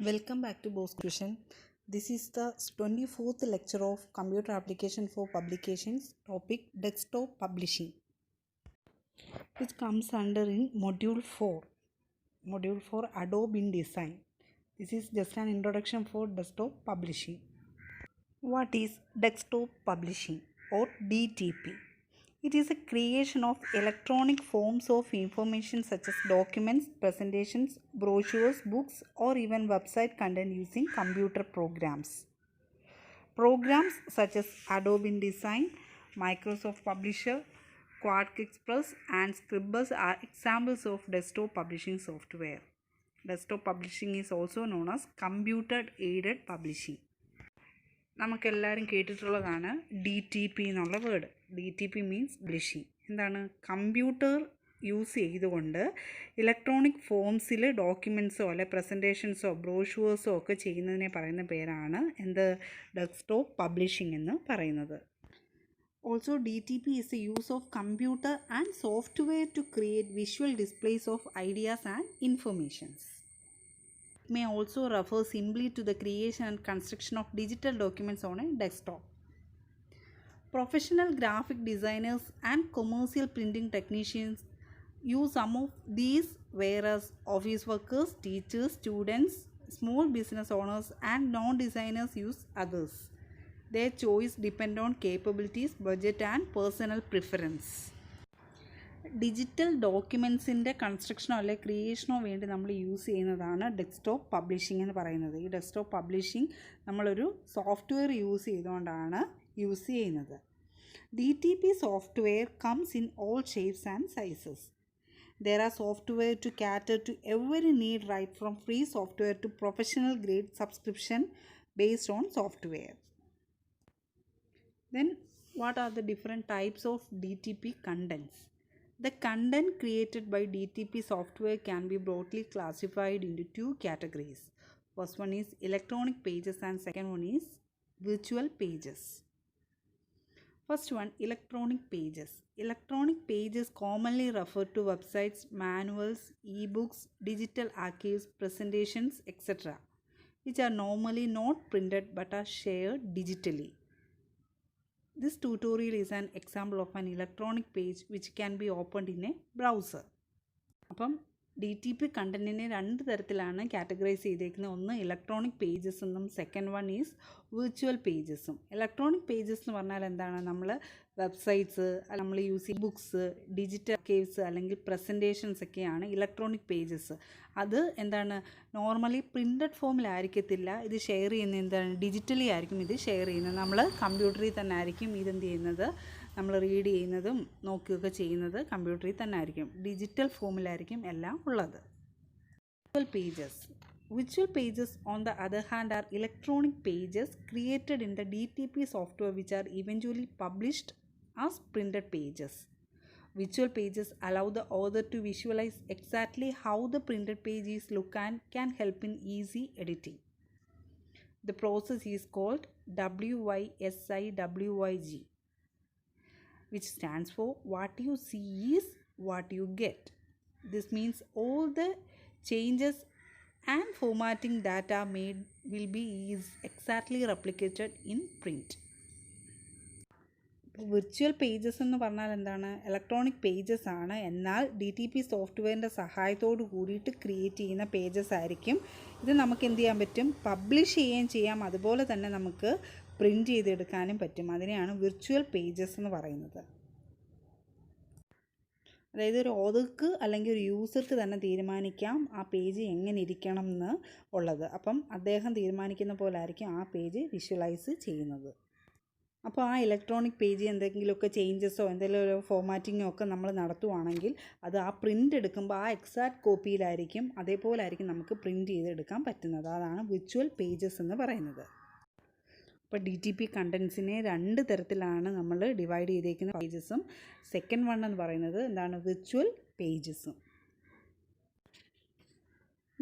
Welcome back to Bose Tuition. This is the 24th lecture of Computer Application for Publications, topic Desktop Publishing, which comes under in Module 4. Module 4 Adobe InDesign. This is just an introduction for desktop publishing. What is desktop publishing or DTP? It is a creation of electronic forms of information such as documents, presentations, brochures, books, or even website content using computer programs. Programs such as Adobe InDesign, Microsoft Publisher, Quark Express, and Scribus are examples of desktop publishing software. Desktop publishing is also known as computer-aided publishing. നമുക്കെല്ലാവരും കേട്ടിട്ടുള്ളതാണ് DTP എന്നുള്ള word. DTP means publishing. എന്താണ്? Computer use ചെയ്തുകൊണ്ട് electronic ഫോംസിൽ ഡോക്യുമെൻറ്റ്സോ അല്ലെ പ്രസൻറ്റേഷൻസോ ബ്രോഷുവേഴ്സോ ഒക്കെ ചെയ്യുന്നതിനെ പറയുന്ന പേരാണ് desktop publishing എന്ന് പറയുന്നത്. Also DTP is the use of computer and software to create visual displays of ideas and informations. May also refer simply to the creation and construction of digital documents on a desktop. Professional graphic designers and commercial printing technicians use some of these, whereas office workers, teachers, students, small business owners and non-designers use others. Their choice depends on capabilities, budget and personal preference. Digital ഡോക്യുമെൻസിൻ്റെ കൺസ്ട്രക്ഷനോ അല്ലെ ക്രിയേഷനോ വേണ്ടി നമ്മൾ use ചെയ്യുന്നതാണ് desktop publishing എന്ന് പറയുന്നത്. ഈ ഡെസ്ക്ടോപ്പ് പബ്ലിഷിംഗ് നമ്മളൊരു സോഫ്റ്റ്വെയർ യൂസ് ചെയ്തുകൊണ്ടാണ് യൂസ് ചെയ്യുന്നത്. DTP software comes in all shapes and sizes. There are software to cater to every need, right from free software to professional grade subscription based on software. Then what are the different types of DTP contents? The content created by DTP software can be broadly classified into two categories. First one is electronic pages and second one is virtual pages. First one, electronic pages. Electronic pages commonly refer to websites, manuals, ebooks, digital archives, presentations, etc., which are normally not printed but are shared digitally. This tutorial is an example of an electronic page which can be opened in a browser. അപ്പം DTP കണ്ടൻറ്റിനെ രണ്ട് തരത്തിലാണ് categorise ചെയ്തേക്കുന്നത്. ഒന്ന് electronic pages എന്നും second one is virtual പേജസും. Electronic pages എന്ന് പറഞ്ഞാൽ എന്താണ്? നമ്മൾ വെബ്സൈറ്റ്സ്, നമ്മൾ യൂസ് ചെയ്യുന്ന ബുക്സ്, ഡിജിറ്റൽ ആർക്കൈവ്സ് അല്ലെങ്കിൽ പ്രസൻറ്റേഷൻസ് ഒക്കെയാണ് ഇലക്ട്രോണിക് പേജസ്. അത് എന്താണ്? നോർമലി പ്രിൻറ്റഡ് ഫോമിലായിരിക്കത്തില്ല ഇത് ഷെയർ ചെയ്യുന്നത്. എന്താണ്? ഡിജിറ്റലി ആയിരിക്കും ഇത് ഷെയർ ചെയ്യുന്നത്. നമ്മൾ കമ്പ്യൂട്ടറിൽ തന്നെ ആയിരിക്കും ഇതെന്ത് ചെയ്യുന്നത്, നമ്മൾ റീഡ് ചെയ്യുന്നതും നോക്കുകയൊക്കെ ചെയ്യുന്നത് കമ്പ്യൂട്ടറിൽ തന്നെ ആയിരിക്കും. ഡിജിറ്റൽ ഫോമിലായിരിക്കും എല്ലാം ഉള്ളത്. Virtual pages. Virtual pages, on the other hand, are electronic pages created in the DTP software which are eventually published as printed pages. Virtual pages allow the author to visualize exactly how the printed page is look and can help in easy editing. The process is called WYSIWYG, which stands for what you see is what you get. This means all the changes and formatting that are made will be exactly replicated in print. Virtual pages എന്ന് പറഞ്ഞാൽ എന്താണ്? Electronic pages ആണ്, എന്നാൽ DTP സോഫ്റ്റ്വെയറിൻ്റെ സഹായത്തോട് കൂടിയിട്ട് create ചെയ്യുന്ന pages ആയിരിക്കും. ഇത് നമുക്ക് എന്ത് ചെയ്യാൻ പറ്റും? പബ്ലിഷ് ചെയ്യുകയും ചെയ്യാം, അതുപോലെ തന്നെ നമുക്ക് പ്രിൻറ്റ് ചെയ്തെടുക്കാനും പറ്റും. അതിനെയാണ് വിർച്വൽ പേജസ് എന്ന് പറയുന്നത്. അതായത് ഒരു ഓതർക്ക് അല്ലെങ്കിൽ ഒരു യൂസർക്ക് തന്നെ തീരുമാനിക്കാം ആ പേജ് എങ്ങനെ ഇരിക്കണം എന്ന് ഉള്ളത്. അപ്പം അദ്ദേഹം തീരുമാനിക്കുന്ന പോലെ ആയിരിക്കും ആ പേജ് വിഷ്വലൈസ് ചെയ്യുന്നത്. അപ്പോൾ ആ ഇലക്ട്രോണിക് പേജ് എന്തെങ്കിലുമൊക്കെ ചേഞ്ചസോ എന്തെങ്കിലും ഒരു ഫോമാറ്റിങ്ങോ ഒക്കെ നമ്മൾ നടത്തുവാണെങ്കിൽ അത് ആ പ്രിൻ്റ് എടുക്കുമ്പോൾ ആ എക്സാക്റ്റ് കോപ്പിയിലായിരിക്കും, അതേപോലെ ആയിരിക്കും നമുക്ക് പ്രിൻറ്റ് ചെയ്തെടുക്കാൻ പറ്റുന്നത്. അതാണ് വിർച്വൽ പേജസ് എന്ന് പറയുന്നത്. അപ്പോൾ DTP കണ്ടൻസിനെ രണ്ട് തരത്തിലാണ് നമ്മൾ ഡിവൈഡ് ചെയ്തേക്കുന്ന പേജസും. സെക്കൻഡ് വൺ എന്ന് പറയുന്നത് എന്താണ്? വിർച്വൽ പേജസും.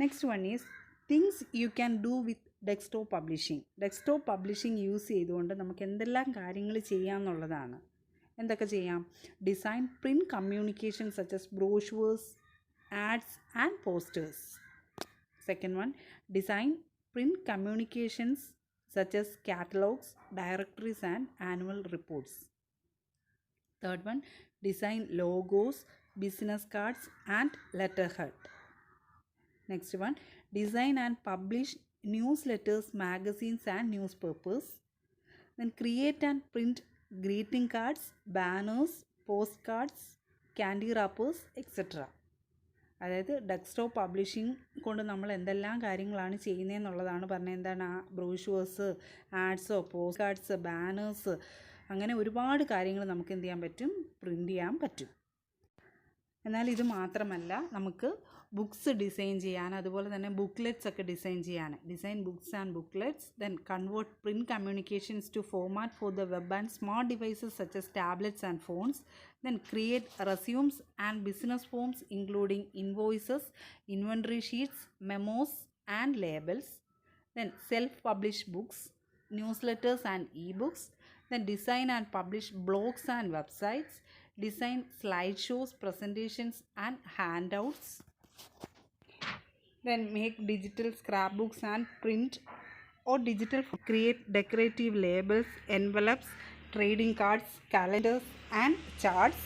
Next one is things you can do with desktop publishing. Desktop publishing use ചെയ്തുകൊണ്ട് നമുക്ക് എന്തെല്ലാം കാര്യങ്ങൾ ചെയ്യാമെന്നുള്ളതാണ്. എന്തൊക്കെ ചെയ്യാം? Design print communication such as brochures, ads and posters. Second one, design print communications such as catalogs, directories, and annual reports. Third one, design logos, business cards, and letterhead. Next one, design and publish newsletters, magazines, and newspapers. Then create and print greeting cards, banners, postcards, candy wrappers, etc. അതായത് desktop publishing കൊണ്ട് നമ്മൾ എന്തെല്ലാം കാര്യങ്ങളാണ് ചെയ്യുന്നതെന്നുള്ളതാണ് പറഞ്ഞത്. എന്താണ് brochures, ആഡ്സോ, post cards, banners, അങ്ങനെ ഒരുപാട് കാര്യങ്ങൾ നമുക്ക് എന്ത് ചെയ്യാൻ പറ്റും, പ്രിൻ്റ് ചെയ്യാൻ പറ്റും. എന്നാൽ ഇത് മാത്രമല്ല, നമുക്ക് ബുക്സ് ഡിസൈൻ ചെയ്യാൻ, അതുപോലെ തന്നെ ബുക്ക്ലെറ്റ്സ് ഒക്കെ ഡിസൈൻ ചെയ്യാൻ, design books and booklets, then convert print communications to format for the web and smart devices such as tablets and phones, then create resumes and business forms including invoices, inventory sheets, memos and labels, then self-publish books, newsletters and ebooks, then design and publish blogs and websites, design slideshows, presentations and handouts, then make digital scrapbooks and print or digital, create decorative labels, envelopes, trading cards, calendars and charts,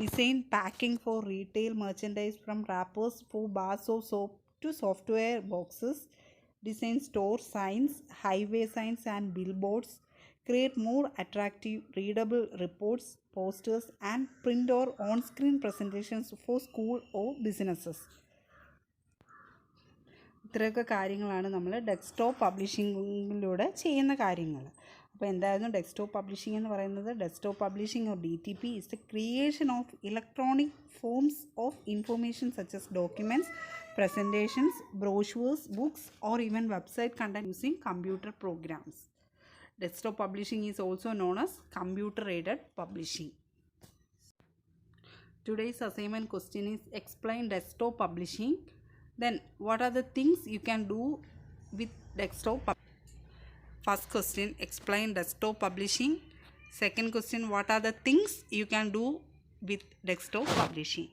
design packing for retail merchandise from wrappers for bars of soap to software boxes, design store signs, highway signs and billboards, create more attractive readable reports, posters and print or on-screen presentations for school or businesses. ഇത്രയൊക്കെ കാര്യങ്ങളാണ് നമ്മൾ desktop പബ്ലിഷിങ്ങിലൂടെ ചെയ്യുന്ന കാര്യങ്ങൾ. അപ്പോൾ എന്തായിരുന്നു desktop publishing എന്ന് പറയുന്നത്? Desktop publishing or DTP is the creation of electronic forms of information such as documents, presentations, brochures, books or even website content using computer programs. Desktop publishing is also known as computer aided publishing. Today's assignment question is explain desktop publishing. Then what are the things you can do with desktop publishing? First question, explain desktop publishing. Second question, what are the things you can do with desktop publishing?